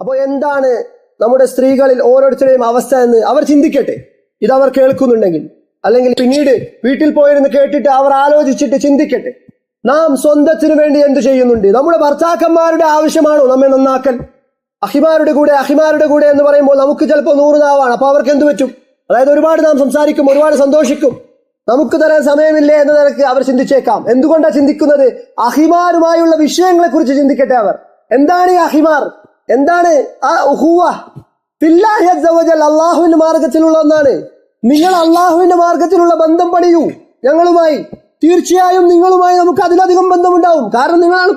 അപ്പോൾ എന്താണ് നമ്മുടെ സ്ത്രീകളിൽ ഓരോരുത്തരുടെയും അവസ്ഥ എന്ന് അവർ ചിന്തിക്കട്ടെ. ഇതവർ കേൾക്കുന്നുണ്ടെങ്കിൽ, അല്ലെങ്കിൽ പിന്നീട് വീട്ടിൽ പോയിരുന്ന് കേട്ടിട്ട് അവർ ആലോചിച്ചിട്ട് ചിന്തിക്കട്ടെ. നാം സ്വന്തത്തിനു വേണ്ടി എന്ത് ചെയ്യുന്നുണ്ട്? നമ്മുടെ ഭർത്താക്കന്മാരുടെ ആവശ്യമാണോ നമ്മെ നന്നാക്കൽ? അഹിമാരുടെ കൂടെ എന്ന് പറയുമ്പോൾ നമുക്ക് ചിലപ്പോൾ 100 നാവാണ്. അപ്പൊ അവർക്ക് എന്ത് പറ്റും? അതായത് ഒരുപാട് നാം സംസാരിക്കും, ഒരുപാട് സന്തോഷിക്കും, നമുക്ക് തരാൻ സമയമില്ലേ എന്ന നിലക്ക് അവർ ചിന്തിച്ചേക്കാം. എന്തുകൊണ്ടാണ് ചിന്തിക്കുന്നത്? അഹിമാരുമായുള്ള വിഷയങ്ങളെ കുറിച്ച് ചിന്തിക്കട്ടെ അവർ. എന്താണ് ഈ അഹിമാർ? എന്താണ് ആ ഉഹുവ? ഫില്ലാഹി അസ്സ വജൽ, അള്ളാഹുവിന്റെ മാർഗത്തിലുള്ള ഒന്നാണ്. നിങ്ങൾ അള്ളാഹുവിന്റെ മാർഗത്തിലുള്ള ബന്ധം പണിയൂ ഞങ്ങളുമായി. തീർച്ചയായും നിങ്ങളുമായി നമുക്ക് അതിലധികം ബന്ധമുണ്ടാവും. കാരണം നിങ്ങളാണ്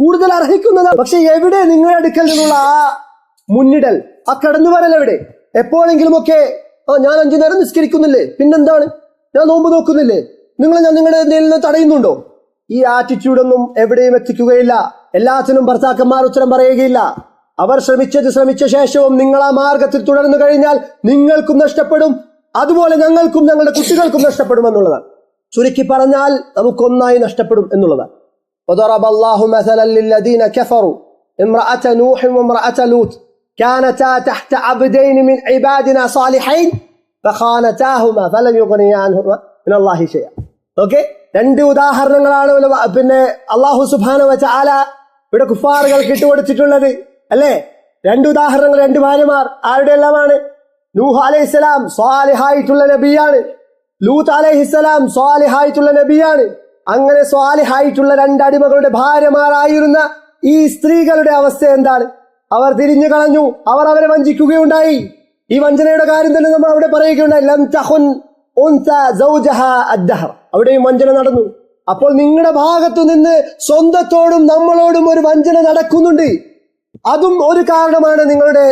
കൂടുതൽ അർഹിക്കുന്നത്. പക്ഷെ എവിടെ നിങ്ങളുടെ അടുക്കൽ നിന്നുള്ള ആ മുന്നിടൽ, ആ കടന്നുവരൽ എവിടെ? എപ്പോഴെങ്കിലുമൊക്കെ ഞാൻ 5 നേരം നിസ്കരിക്കുന്നില്ലേ, പിന്നെന്താണ്, ഞാൻ നോമ്പ് നോക്കുന്നില്ലേ, ഞാൻ നിങ്ങളുടെ എന്തെങ്കിലും തടയുന്നുണ്ടോ? ഈ ആറ്റിറ്റ്യൂഡൊന്നും എവിടെയും എത്തിക്കുകയില്ല. എല്ലാത്തിനും ഭർത്താക്കന്മാർ ഉത്തരം പറയുകയില്ല. അവർ ശ്രമിച്ച ശേഷവും നിങ്ങൾ ആ മാർഗത്തിൽ തുടർന്നു കഴിഞ്ഞാൽ നിങ്ങൾക്കും നഷ്ടപ്പെടും, അതുപോലെ ഞങ്ങൾക്കും ഞങ്ങളുടെ കുട്ടികൾക്കും നഷ്ടപ്പെടും എന്നുള്ളതാണ്. ചുരുക്കി പറഞ്ഞാൽ നമുക്കൊന്നായി നഷ്ടപ്പെടും എന്നുള്ളതാണ്. وضرب الله مثلا للذين كفروا امرأة نوح وامرأة لوط كانتا تحت عبدين من عبادنا صالحين فخانتاهما فلم يغنيا عنهما من الله شيئا. ഓക്കെ, 2 ഉദാഹരണങ്ങളാണ് പിന്നെ അല്ലാഹു സുബ്ഹാനഹു വ തആല ഇവിടെ കുഫാറുകൾക്ക് ഇട്ടുകൊടുത്തിട്ടുള്ളത് അല്ലേ? 2 ഉദാഹരണങ്ങൾ, 2 ഭാര്യമാർ. ആരുടെ എല്ലാമാണ്? നൂഹ് അലൈഹിസ്സലാം സ്വാലിഹായിട്ടുള്ള നബിയാണ്, ലൂത്ത് അലൈഹിസ്സലാം സ്വാലിഹായിട്ടുള്ള നബിയാണ്. അങ്ങനെ സ്വാലിഹായിട്ടുള്ള 2 അടിമകളുടെ ഭാര്യമാരായിരുന്ന ഈ സ്ത്രീകളുടെ അവസ്ഥ എന്താണ്? അവർ തിരിഞ്ഞു കളഞ്ഞു, അവർ അവരെ വഞ്ചിക്കുകയുണ്ടായി. ഈ വഞ്ചനയുടെ കാര്യം തന്നെ നമ്മൾ അവിടെ പറയുകയുണ്ടായി. ലം തഖുൻ ഉൻസ സൗജഹ അദ്ദഹർ, അവിടെയും വഞ്ചന നടന്നു. അപ്പോൾ നിങ്ങളുടെ ഭാഗത്തു നിന്ന് സ്വന്തത്തോടും നമ്മളോടും ഒരു വഞ്ചന നടക്കുന്നുണ്ട്. അതും ഒരു കാരണമാണ് നിങ്ങളുടെ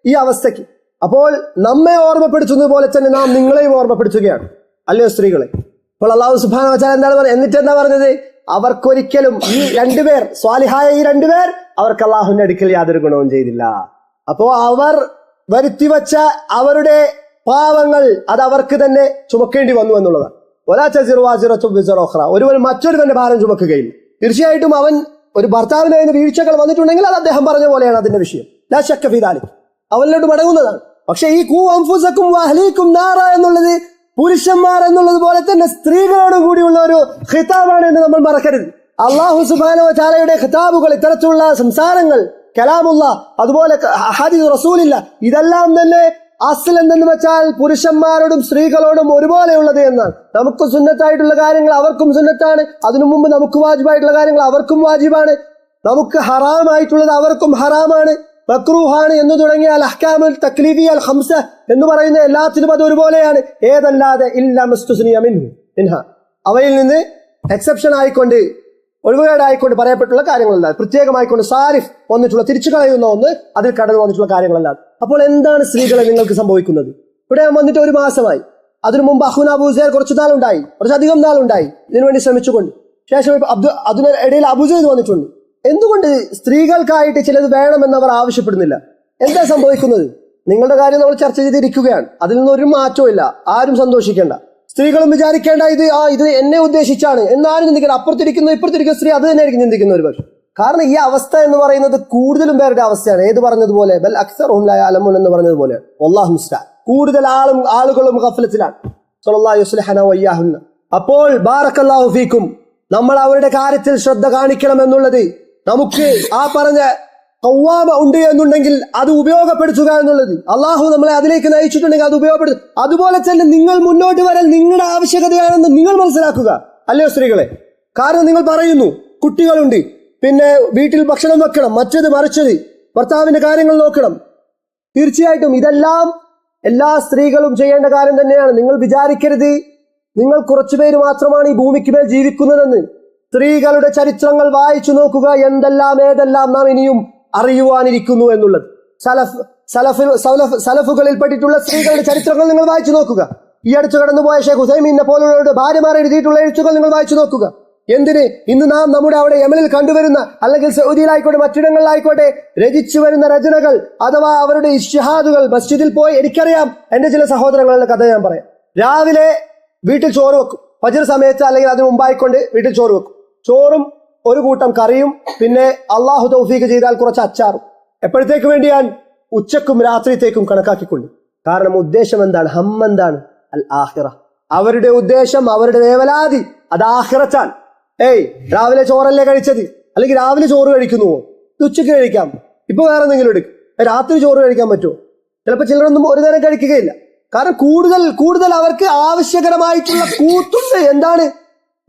ഈ അവസ്ഥയ്ക്ക്. അപ്പോൾ നമ്മെ ഓർമ്മപ്പെടുത്തുന്നത് പോലെ തന്നെ നാം നിങ്ങളെയും ഓർമ്മപ്പെടുത്തുകയാണ്, അല്ലയോ സ്ത്രീകളെ? അപ്പോൾ അല്ലാഹു സുബ്ഹാനഹു വ തആല എന്താണ് പറഞ്ഞത്? എന്നിട്ട് എന്താ പറഞ്ഞത്? അവർക്കൊരിക്കലും ഈ 2 പേർ, സ്വാലിഹായ ഈ 2 പേർ, അവർക്ക് അള്ളാഹുവിന്റെ അടുക്കൽ യാതൊരു ഗുണവും ചെയ്തില്ല. അപ്പോ അവർ വരുത്തിവെച്ച അവരുടെ പാവങ്ങൾ അത് അവർക്ക് തന്നെ ചുമക്കേണ്ടി വന്നു എന്നുള്ളതാണ്. വലാ തസിറു വാസിറത്തുൻ വിസ്റ ഉഖ്റ, ഒരുവൻ മറ്റൊരുവന്റെ ഭാരം ചുമക്കുകയില്ല. തീർച്ചയായിട്ടും അവൻ ഒരു ഭർത്താവിന് അതിന് വീഴ്ചകൾ വന്നിട്ടുണ്ടെങ്കിൽ അത് അദ്ദേഹം പറഞ്ഞ പോലെയാണ് അതിന്റെ വിഷയം. ലാ ശക്ക ഫീ ദാലിക്, അവനിലോട്ട് മടങ്ങുന്നതാണ്. പക്ഷെ ഈ ഖൂ അൻഫുസകും വഅഹ്ലീകും നാറ എന്നുള്ളത് പുരുഷന്മാർ എന്നുള്ളത് പോലെ തന്നെ സ്ത്രീകളോട് കൂടിയുള്ള ഒരു ഖിതാബാണ് എന്ന് നമ്മൾ മറക്കരുത്. അല്ലാഹു സുബ്ഹാനഹു വ തആലയുടെ ഖിതാബുകൾ, ഇത്തരത്തിലുള്ള സംസാരങ്ങൾ, കലാമുള്ള, അതുപോലെ ഹദീസ് റസൂലില്ല, ഇതെല്ലാം തന്നെ അസ്ൽ എന്തെന്ന് വെച്ചാൽ പുരുഷന്മാരോടും സ്ത്രീകളോടും ഒരുപോലെയുള്ളത് എന്നാണ്. നമുക്ക് സുന്നത്തായിട്ടുള്ള കാര്യങ്ങൾ അവർക്കും സുന്നത്താണ്, അതിനു മുമ്പ് നമുക്ക് വാജിബായിട്ടുള്ള കാര്യങ്ങൾ അവർക്കും വാജിബാണ്, നമുക്ക് ഹറാമായിട്ടുള്ളത് അവർക്കും ഹറാമാണ്, മക്രൂഹാണ് എന്ന് തുടങ്ങിയ അൽ അഹ്കാമുൽ തക്ലീഫിയ അൽ ഖംസ എന്ന് പറയുന്ന എല്ലാത്തിനും അത് ഒരുപോലെയാണ്. ഏതല്ലാതെ ഇല്ലാ മസ്തുസ്നിയ മിൻഹ, അവയിൽ നിന്ന് എക്സെപ്ഷൻ ആയിക്കൊണ്ട്, ഒഴിവുകേടായിക്കൊണ്ട് പറയപ്പെട്ടുള്ള കാര്യങ്ങളല്ല, പ്രത്യേകമായിക്കൊണ്ട് സാരിഫ് വന്നിട്ടുള്ള, തിരിച്ചു കളയുന്ന ഒന്ന്, അതിൽ കടന്നു വന്നിട്ടുള്ള കാര്യങ്ങളല്ല. അപ്പോൾ എന്താണ് സ്ത്രീകളെ നിങ്ങൾക്ക് സംഭവിക്കുന്നത്? ഇവിടെ വന്നിട്ട് 1 മാസമായി. അതിനു മുമ്പ് അഖുന അബൂസൈർ കുറച്ചധികം നാളുണ്ടായി ഇതിനുവേണ്ടി ശ്രമിച്ചുകൊണ്ട്. ശേഷം അതിന് ഇടയിൽ അബൂസൈദ് വന്നിട്ടുണ്ട്. എന്തുകൊണ്ട് സ്ത്രീകൾക്കായിട്ട് ചിലത് വേണമെന്നവർ ആവശ്യപ്പെടുന്നില്ല? എന്താ സംഭവിക്കുന്നത്? നിങ്ങളുടെ കാര്യം നമ്മൾ ചർച്ച ചെയ്തിരിക്കുകയാണ്, അതിൽ നിന്നൊരു മാറ്റവും ഇല്ല. ആരും സന്തോഷിക്കേണ്ട, സ്ത്രീകളും വിചാരിക്കേണ്ട ഇത് എന്നെ ഉദ്ദേശിച്ചാണ് എന്നാരും ചിന്തിക്കണം. ഇപ്പുറത്തിരിക്കുന്ന സ്ത്രീ അത് തന്നെയായിരിക്കും ചിന്തിക്കുന്ന ഒരു പക്ഷം. കാരണം ഈ അവസ്ഥ എന്ന് പറയുന്നത് കൂടുതലും പേരുടെ അവസ്ഥയാണ്. ഏത് പറഞ്ഞതുപോലെ ബൽ അക്സറുഹും ലാ യഅലമൂൻ എന്ന് പറഞ്ഞതുപോലെ വല്ലാഹു മുസ്തഅൻ, കൂടുതൽ ആളുകളും ഗഫലത്തിലാണ്. സ്വല്ലല്ലാഹു യുസ്ലിഹന വയ്യാഹുന്ന. അപ്പോൾ ബാറക്കല്ലാഹു ഫീക്കും, നമ്മൾ അവരുടെ കാര്യത്തിൽ ശ്രദ്ധ കാണിക്കണം എന്നുള്ളത്, നമുക്ക് ആ പറഞ്ഞ ഖവ്വാമ ഉണ്ട് എന്നുണ്ടെങ്കിൽ അത് ഉപയോഗപ്പെടുത്തുക എന്നുള്ളത്, അള്ളാഹു നമ്മളെ അതിലേക്ക് നയിച്ചിട്ടുണ്ടെങ്കിൽ അത് ഉപയോഗപ്പെടുത്തുക. അതുപോലെ തന്നെ നിങ്ങൾ മുന്നോട്ട് വരാൻ നിങ്ങളുടെ ആവശ്യകതയാണെന്ന് നിങ്ങൾ മനസ്സിലാക്കുക, അല്ലയോ സ്ത്രീകളെ? കാരണം നിങ്ങൾ പറയുന്നു കുട്ടികളുണ്ട്, പിന്നെ വീട്ടിൽ ഭക്ഷണം വെക്കണം, മറ്റത് മറിച്ചത്, ഭർത്താവിന്റെ കാര്യങ്ങൾ നോക്കണം. തീർച്ചയായിട്ടും ഇതെല്ലാം എല്ലാ സ്ത്രീകളും ചെയ്യേണ്ട കാര്യം തന്നെയാണ്. നിങ്ങൾ വിചാരിക്കരുത് നിങ്ങൾ കുറച്ചുപേര് മാത്രമാണ് ഈ ഭൂമിക്ക് മേൽ ജീവിക്കുന്നതെന്ന്. സ്ത്രീകളുടെ ചരിത്രങ്ങൾ വായിച്ചു നോക്കുക, ഏതെല്ലാം നാം ഇനിയും അറിയുവാനിരിക്കുന്നു എന്നുള്ളത്. സലഫുകളിൽ പെട്ടിട്ടുള്ള സ്ത്രീകളുടെ ചരിത്രങ്ങൾ നിങ്ങൾ വായിച്ചു നോക്കുക. ഈ അടുത്ത് കടന്നുപോയ ഷെയ്ഖ് ഉസൈമീനെ പോലുള്ളവരുടെ ഭാര്യമാർ എഴുതിയിട്ടുള്ള എഴുത്തുകൾ നിങ്ങൾ വായിച്ചു നോക്കുക. എന്തിന് ഇന്ന് നാം നമ്മുടെ അവിടെ യമനിൽ കണ്ടുവരുന്ന, അല്ലെങ്കിൽ സൗദിയിലായിക്കോട്ടെ മറ്റിടങ്ങളിലായിക്കോട്ടെ രചിച്ചു വരുന്ന രചനകൾ അഥവാ അവരുടെ ഇശ്തിഹാദുകൾ, മസ്ജിദിൽ പോയി, എനിക്കറിയാം എന്റെ ചില സഹോദരങ്ങളുടെ കഥ ഞാൻ പറയാം. രാവിലെ വീട്ടിൽ ചോറ് വെക്കും, ഫജ്ർ സമയത്ത് അല്ലെങ്കിൽ അതിന് മുമ്പായിക്കൊണ്ട് വീട്ടിൽ ചോറ് വെക്കും. ചോറും ഒരു കൂട്ടം കറിയും, പിന്നെ അള്ളാഹു തൗഫീഖ് ചെയ്താൽ കുറച്ച് അച്ചാറും. എപ്പോഴത്തേക്ക് വേണ്ടിയാൻ? ഉച്ചക്കും രാത്രിത്തേക്കും കണക്കാക്കിക്കൊണ്ട്. കാരണം ഉദ്ദേശം എന്താണ്? എന്താണ്? അൽ ആഖിറ. അവരുടെ ഉദ്ദേശം, അവരുടെ വേവലാതി അത് ആഖിറത്താൻ. രാവിലെ ചോറല്ലേ കഴിച്ചത്, അല്ലെങ്കിൽ രാവിലെ ചോറ് കഴിക്കുന്നുവോ? ഇത് ഉച്ചയ്ക്ക് കഴിക്കാം, ഇപ്പൊ വേറെ എന്തെങ്കിലും എടുക്കും. രാത്രി ചോറ് കഴിക്കാൻ പറ്റുമോ? ചിലപ്പോൾ ചിലരൊന്നും ഒരു നേരം കഴിക്കുകയില്ല. കാരണം കൂടുതൽ അവർക്ക് ആവശ്യകരമായിട്ടുള്ള കൂത്തുണ്ട്. എന്താണ്?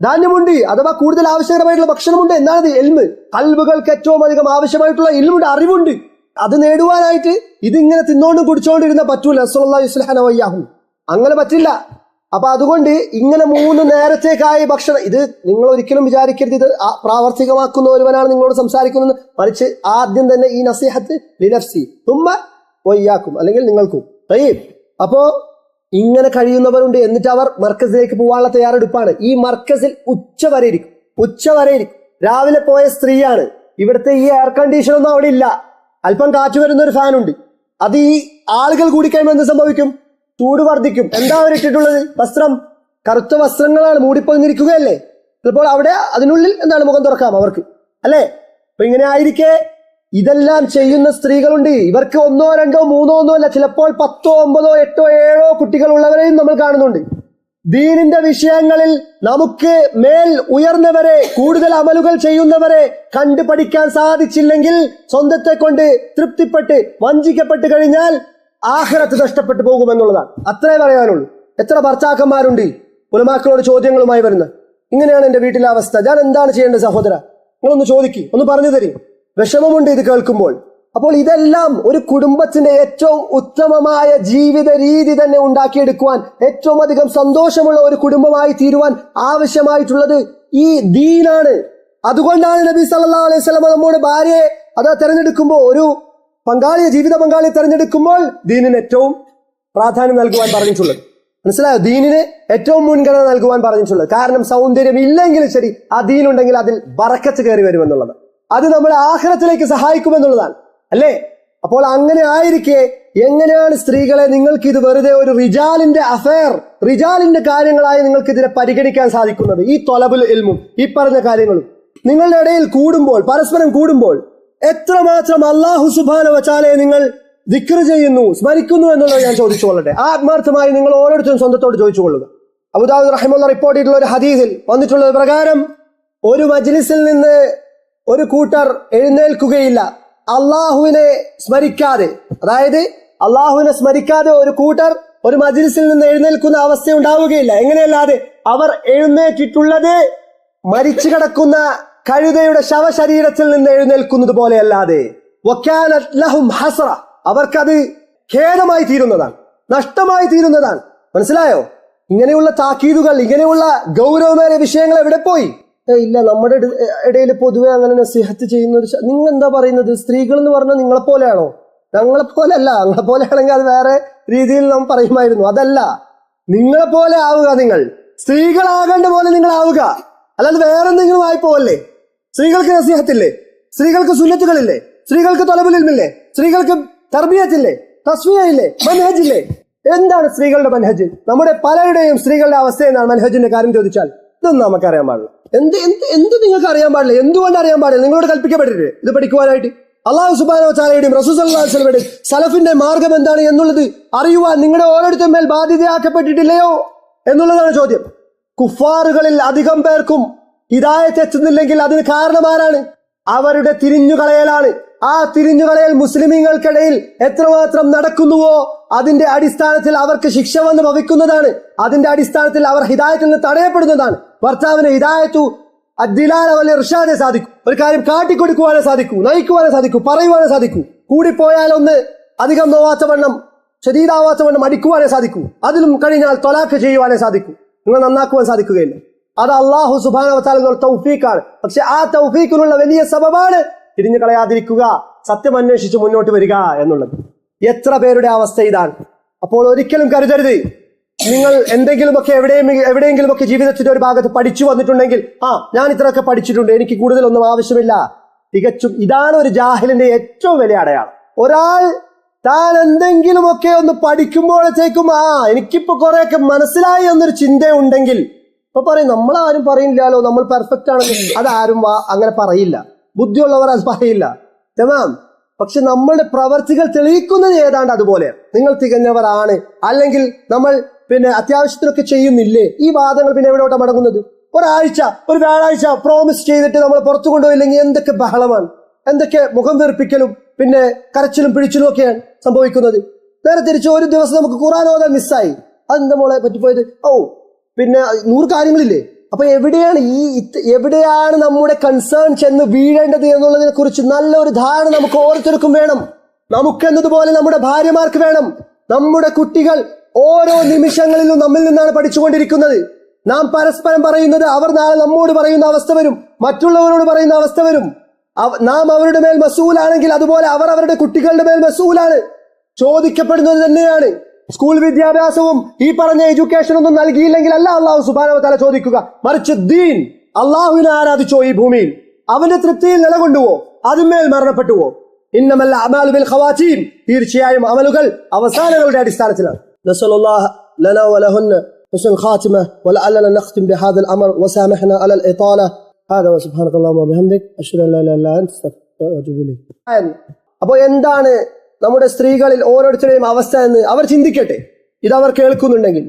ധാന്യമുണ്ട്, അഥവാ കൂടുതൽ ആവശ്യകരമായിട്ടുള്ള ഭക്ഷണമുണ്ട്. എന്താണ്? എൽമ്. കൽബുകൾക്ക് ഏറ്റവും അധികം ആവശ്യമായിട്ടുള്ള ഇൽമുണ്ട്, അറിവുണ്ട്. അത് നേടുവാനായിട്ട് ഇതിങ്ങനെ തിന്നോണ്ടും കുടിച്ചോണ്ടിരുന്ന പറ്റൂല. റസൂലുള്ളാഹി സ്വല്ലല്ലാഹു അലൈഹി വസല്ലം അങ്ങനെ പറ്റില്ല. അപ്പൊ അതുകൊണ്ട് ഇങ്ങനെ 3 നേരത്തേക്കായി ഭക്ഷണം. ഇത് നിങ്ങൾ ഒരിക്കലും വിചാരിക്കരുത് ഇത് പ്രാവർത്തികമാക്കുന്ന ഒരുവനാണ് നിങ്ങളോട് സംസാരിക്കുന്നത്. മറിച്ച് ആദ്യം തന്നെ ഈ നസീഹത്ത് ലിനഫ്സി തുമ്മ വയ്യാക്കും, അല്ലെങ്കിൽ നിങ്ങൾക്കും. അപ്പോ ഇങ്ങനെ കഴിയുന്നവരുണ്ട്. എന്നിട്ട് അവർ മർക്കസിലേക്ക് പോകാനുള്ള തയ്യാറെടുപ്പാണ്. ഈ മർക്കസിൽ ഉച്ചവരെ ഇരിക്കും. രാവിലെ പോയ സ്ത്രീയാണ്. ഇവിടുത്തെ ഈ എയർ കണ്ടീഷൻ ഒന്നും അവിടെ ഇല്ല. അല്പം കാറ്റ് വരുന്ന ഒരു ഫാനുണ്ട്. അത് ഈ ആളുകൾ കൂടിക്കഴിയുമ്പോൾ എന്ത് സംഭവിക്കും? ചൂട് വർദ്ധിക്കും. എന്താ അവർ ഇട്ടിട്ടുള്ളത്? വസ്ത്രം, കറുത്ത വസ്ത്രങ്ങളാണ്, മൂടിപ്പൊതിഞ്ഞിരിക്കുകയല്ലേ. ചിലപ്പോൾ അവിടെ അതിനുള്ളിൽ എന്താണ്, മുഖം തുറക്കാം അവർക്ക്, അല്ലേ? അപ്പൊ ഇങ്ങനെ ആയിരിക്കെ ഇതെല്ലാം ചെയ്യുന്ന സ്ത്രീകളുണ്ട്. ഇവർക്ക് 1, 2, 3 അല്ല, ചിലപ്പോൾ 10, 9, 8, 7 കുട്ടികൾ ഉള്ളവരെയും നമ്മൾ കാണുന്നുണ്ട്. ദീനിന്റെ വിഷയങ്ങളിൽ നമുക്ക് മേൽ ഉയർന്നവരെ, കൂടുതൽ അമലുകൾ ചെയ്യുന്നവരെ കണ്ടു പഠിക്കാൻ സാധിച്ചില്ലെങ്കിൽ സ്വന്തത്തെ കൊണ്ട് തൃപ്തിപ്പെട്ട് വഞ്ചിക്കപ്പെട്ട് കഴിഞ്ഞാൽ ആഖിറത്ത് നഷ്ടപ്പെട്ടു പോകുമെന്നുള്ളതാണ്. അത്രേ പറയാനുള്ളൂ. എത്ര ഭർത്താക്കന്മാരുണ്ട് ഉലമാക്കളോട് ചോദ്യങ്ങളുമായി വരുന്നത്? ഇങ്ങനെയാണ് എന്റെ വീട്ടിലെ അവസ്ഥ, ഞാൻ എന്താണ് ചെയ്യേണ്ടത് സഹോദര? നിങ്ങളൊന്ന് ചോദിക്കും, ഒന്ന് പറഞ്ഞു തരും. വിഷമമുണ്ട് ഇത് കേൾക്കുമ്പോൾ. അപ്പോൾ ഇതെല്ലാം ഒരു കുടുംബത്തിന്റെ ഏറ്റവും ഉത്തമമായ ജീവിത രീതി തന്നെ ഉണ്ടാക്കിയെടുക്കുവാൻ, ഏറ്റവും അധികം സന്തോഷമുള്ള ഒരു കുടുംബമായി തീരുവാൻ ആവശ്യമായിട്ടുള്ളത് ഈ ദീനാണ്. അതുകൊണ്ടാണ് നബി സല്ലല്ലാഹു അലൈഹി വസല്ലം നമ്മോട് ഭാര്യയെ തെരഞ്ഞെടുക്കുമ്പോൾ, ഒരു ജീവിത പങ്കാളിയെ തെരഞ്ഞെടുക്കുമ്പോൾ ദീനിന് ഏറ്റവും പ്രാധാന്യം നൽകുവാൻ പറഞ്ഞിട്ടുള്ളത്. മനസ്സിലായോ? ദീനിന് ഏറ്റവും മുൻഗണന നൽകുവാൻ പറഞ്ഞിട്ടുള്ളത്. കാരണം സൗന്ദര്യം ഇല്ലെങ്കിലും ശരി, ആ ദീനുണ്ടെങ്കിൽ അതിൽ ബറക്കത്ത് കയറി വരുമെന്നുള്ളത്, അത് നമ്മളെ ആഖിറത്തിലേക്ക് സഹായിക്കുമെന്നുള്ളതാണ്, അല്ലേ? അപ്പോൾ അങ്ങനെ ആയിരിക്കെ എങ്ങനെയാണ് സ്ത്രീകളെ നിങ്ങൾക്ക് ഇത് വെറുതെ ഒരു റിജാലിന്റെ അഫെയർ, റിജാലിന്റെ കാര്യങ്ങളായി നിങ്ങൾക്ക് ഇതിനെ പരിഗണിക്കാൻ സാധിക്കുന്നത്? ഈ തൊലബുൽ ഇൽമും ഈ പറഞ്ഞ കാര്യങ്ങളും നിങ്ങളുടെ ഇടയിൽ കൂടുമ്പോൾ, പരസ്പരം കൂടുമ്പോൾ എത്രമാത്രം അല്ലാഹു സുബ്ഹാനഹു വ തആലയെ നിങ്ങൾ ദിക്ർ ചെയ്യുന്നു, സ്മരിക്കുന്നു എന്നുള്ളത് ഞാൻ ചോദിച്ചുകൊള്ളട്ടെ. ആത്മാർത്ഥമായി നിങ്ങൾ ഓരോരുത്തരും സ്വന്തത്തോട് ചോദിച്ചുകൊള്ളുക. അബൂദാവൂദ് റഹിമഹുല്ലാഹ് റിപ്പോർട്ട് ചെയ്തിട്ടുള്ള ഒരു ഹദീസിൽ വന്നിട്ടുള്ളത് പ്രകാരം ഒരു മജ്ലിസിൽ നിന്ന് ഒരു കൂട്ടർ എഴുന്നേൽക്കുകയില്ല അള്ളാഹുവിനെ സ്മരിക്കാതെ. അതായത് അള്ളാഹുവിനെ സ്മരിക്കാതെ ഒരു കൂട്ടർ ഒരു മജ്ലിസിൽ നിന്ന് എഴുന്നേൽക്കുന്ന അവസ്ഥ ഉണ്ടാവുകയില്ല. എങ്ങനെയല്ലാതെ? അവർ എഴുന്നേറ്റിട്ടുള്ളത് മരിച്ചു കിടക്കുന്ന കഴുതയുടെ ശവശരീരത്തിൽ നിന്ന് എഴുന്നേൽക്കുന്നത് പോലെയല്ലാതെ. വകാനത് ലഹും ഹസ്റ, അവർക്കത് ഖേദമായി തീരുന്നതാണ്, നഷ്ടമായി തീരുന്നതാണ്. മനസ്സിലായോ? ഇങ്ങനെയുള്ള താക്കീതുകൾ, ഇങ്ങനെയുള്ള ഗൗരവമേറിയ വിഷയങ്ങൾ എവിടെ പോയി? ഇല്ല, നമ്മുടെ ഇടയിൽ പൊതുവെ അങ്ങനെ നസീഹത്ത് ചെയ്യുന്ന ഒരു നിങ്ങൾ എന്താ പറയുന്നത്? സ്ത്രീകൾ എന്ന് പറഞ്ഞാൽ നിങ്ങളെപ്പോലെയാണോ? ഞങ്ങളെപ്പോലെ അല്ല. ഞങ്ങളെപ്പോലെയാണെങ്കിൽ അത് വേറെ രീതിയിൽ നാം പറയുമായിരുന്നു. അതല്ല, നിങ്ങളെപ്പോലെ ആവുക. നിങ്ങൾ സ്ത്രീകളാകേണ്ട പോലെ നിങ്ങൾ ആവുക, അല്ലാതെ വേറെ എന്തെങ്കിലും ആയിപ്പോവല്ലേ. സ്ത്രീകൾക്ക് നസീഹത്തില്ലേ? സ്ത്രീകൾക്ക് സുന്നത്തുകളില്ലേ? സ്ത്രീകൾക്ക് തൊലബുൽ ഇൽമില്ലേ? സ്ത്രീകൾക്ക് തർബിയത്തില്ലേ? തസ്മിയയില്ലേ? മനഹജില്ലേ? എന്താണ് സ്ത്രീകളുടെ മനഹജ്? നമ്മുടെ പലരുടെയും സ്ത്രീകളുടെ അവസ്ഥ എന്താണ് മനഹജിന്റെ കാര്യം ചോദിച്ചാൽ ഇതൊന്നും നമുക്ക് അറിയാൻ പാടില്ല. എന്ത് നിങ്ങൾക്ക് അറിയാൻ പാടില്ല? എന്തുകൊണ്ട് അറിയാൻ പാടില്ല? നിങ്ങളോട് കൽപ്പിക്കപ്പെട്ടിട്ട് ഇത് പഠിക്കുവാനായിട്ട് അല്ലാഹു സുബ്ഹാനഹു വ തആലയുടെയും റസൂൽ സല്ലല്ലാഹു അലൈഹി വസല്ലമയുടെയും സലഫിന്റെ മാർഗം എന്താണ് എന്നുള്ളത് അറിയുവാൻ നിങ്ങളുടെ ഓരോരുത്തരും മേൽ ബാധ്യതയാക്കപ്പെട്ടിട്ടില്ലയോ എന്നുള്ളതാണ് ചോദ്യം. കുഫാറുകളിൽ അധികം പേർക്കും ഹിദായത്ത് എത്തുന്നില്ലെങ്കിൽ അതിന് കാരണമാരാണ്? അവരുടെ തിരിഞ്ഞുകളയലാണ്. ആ തിരിഞ്ഞുകളയൽ മുസ്ലിമീങ്ങൾക്കിടയിൽ എത്രമാത്രം നടക്കുന്നുവോ അതിന്റെ അടിസ്ഥാനത്തിൽ അവർക്ക് ശിക്ഷ വന്ന് ഭവിക്കുന്നതാണ്. അതിന്റെ അടിസ്ഥാനത്തിൽ അവർ ഹിദായത്തിൽ നിന്ന് തടയപ്പെടുന്നതാണ്. ഭർത്താവിന് ഹിദായത്തു അദ്ദിലാല വൽ ഇർഷാദേ സാധിക്കൂ. ഒരു കാര്യം കാട്ടിക്കൊടുക്കുവാനേ സാധിക്കൂ, നയിക്കുവാനേ സാധിക്കൂ, പറയുവാനേ സാധിക്കൂ. കൂടിപ്പോയാൽ ഒന്ന് അധികം നോവാത്ത വണ്ണം, ശദീദാവാത്ത വണ്ണം അടിക്കുവാനേ സാധിക്കൂ. അതിലും കഴിഞ്ഞാൽ തൊലാഖ് ചെയ്യുവാനേ സാധിക്കൂ. നിങ്ങൾ നന്നാക്കുവാൻ സാധിക്കുകയില്ല. അത് അല്ലാഹു സുബ്ഹാനഹു വ തആല തൗഫീഖാണ്. പക്ഷെ ആ തൗഫീഖിനുള്ള വലിയ സബബാണ് തിരിഞ്ഞു കളയാതിരിക്കുക, സത്യം അന്വേഷിച്ച് മുന്നോട്ട് വരിക എന്നുള്ളത്. എത്ര പേരുടെ അവസ്ഥ ഇതാണ്. അപ്പോൾ ഒരിക്കലും കരുതരുത് നിങ്ങൾ എന്തെങ്കിലുമൊക്കെ എവിടെയെങ്കിലുമൊക്കെ ജീവിതത്തിന്റെ ഒരു ഭാഗത്ത് പഠിച്ചു വന്നിട്ടുണ്ടെങ്കിൽ ഞാൻ ഇത്രയൊക്കെ പഠിച്ചിട്ടുണ്ട്, എനിക്ക് കൂടുതലൊന്നും ആവശ്യമില്ല. തികച്ചും ഇതാണ് ഒരു ജാഹിലിന്റെ ഏറ്റവും വലിയ അടയാളം. ഒരാൾ താൻ എന്തെങ്കിലുമൊക്കെ ഒന്ന് പഠിക്കുമ്പോഴത്തേക്കും എനിക്കിപ്പോ കുറെയൊക്കെ മനസ്സിലായി എന്നൊരു ചിന്തയുണ്ടെങ്കിൽ ഇപ്പൊ പറയും നമ്മളാരും പറയില്ലല്ലോ നമ്മൾ പെർഫെക്റ്റ് ആണെന്ന്. അതാരും അങ്ങനെ പറയില്ല. ബുദ്ധിയുള്ളവർ അത് പറയില്ല. തമാം. പക്ഷെ നമ്മളുടെ പ്രവർത്തികൾ തെളിയിക്കുന്നത് ഏതാണ്ട് അതുപോലെയാണ്. നിങ്ങൾ തികഞ്ഞവരാണ്, അല്ലെങ്കിൽ നമ്മൾ അത്യാവശ്യത്തിനൊക്കെ ചെയ്യുന്നില്ലേ, ഈ വാദങ്ങൾ എവിടോട്ടാണ് മടങ്ങുന്നത്? ഒരു വ്യാഴാഴ്ച പ്രോമിസ് ചെയ്തിട്ട് നമ്മൾ പുറത്തു കൊണ്ടുപോയില്ലെങ്കിൽ എന്തൊക്കെ ബഹളമാണ്, എന്തൊക്കെ മുഖം വീർപ്പിക്കലും കരച്ചിലും പിടിച്ചിലും ഒക്കെയാണ് സംഭവിക്കുന്നത്. നേരെ തിരിച്ച് ഒരു ദിവസം നമുക്ക് ഖുർആൻ ഓതാൻ മിസ്സായി, അതെന്താ മോളെ പറ്റിപ്പോയത്? 100 കാര്യങ്ങളില്ലേ? അപ്പൊ എവിടെയാണ് നമ്മുടെ കൺസേൺ ചെന്ന് വീഴേണ്ടത് എന്നുള്ളതിനെ കുറിച്ച് നല്ലൊരു ധാരണ നമുക്ക് ഓരോരുത്തർക്കും വേണം. നമുക്കെന്നതുപോലെ നമ്മുടെ ഭാര്യമാർക്ക് വേണം. നമ്മുടെ കുട്ടികൾ ഓരോ നിമിഷങ്ങളിലും നമ്മിൽ നിന്നാണ് പഠിച്ചുകൊണ്ടിരിക്കുന്നത്. നാം പരസ്പരം പറയുന്നത് അവർ നാളെ നമ്മോട് പറയുന്ന അവസ്ഥ വരും, മറ്റുള്ളവരോട് പറയുന്ന അവസ്ഥ വരും. നാം അവരുടെ മേൽ മസൂലാണെങ്കിൽ അതുപോലെ അവർ അവരുടെ കുട്ടികളുടെ മേൽ മസൂലാണ്, ചോദിക്കപ്പെടുന്നത് തന്നെയാണ്. സ്കൂൾ വിദ്യാഭ്യാസവും ഈ പറഞ്ഞ എഡ്യൂക്കേഷൻ ഒന്നും നൽകിയില്ലെങ്കിൽ അല്ല അള്ളാഹു സുബ്ഹാനഹു വ തആല ചോദിക്കുക, മറിച്ച് ദീൻ, അള്ളാഹുവിനെ ആരാധിച്ചോ ഈ ഭൂമിയിൽ, അവന്റെ തൃപ്തിയിൽ നിലകൊണ്ടുവോ, അതിന്മേൽ മരണപ്പെട്ടുവോ? ഇന്നമൽ അഅ്മാലു ബിൽ ഖവാതീം, തീർച്ചയായും അമലുകൾ അവസാനങ്ങളുടെ അടിസ്ഥാനത്തിലാണ്. നസ്അലുല്ലാഹ ലനാ വലഹുന്ന ഹുസ്നുൽ ഖാതിമ വലഅല്ലന നഖ്തിം ബിഹാദൽ അമർ വസാമഹ്നാ അലൽ ഇതാല. ഹാദാ വസുബ്ഹാനകല്ലാഹുമ്മ വബിഹംദിക അശ്ഹദു അൻ ലാ ഇലാഹ ഇല്ലാ അൻത അസ്തഗ്ഫിറുക വഅതൂബു ഇലൈക്. അപ്പോൾ എന്താണ് നമ്മുടെ സ്ത്രീകളിൽ ഓരോരുത്തരുടെയും അവസ്ഥ എന്ന് അവർ ചിന്തിക്കട്ടെ. ഇതവർ കേൾക്കുന്നുണ്ടെങ്കിൽ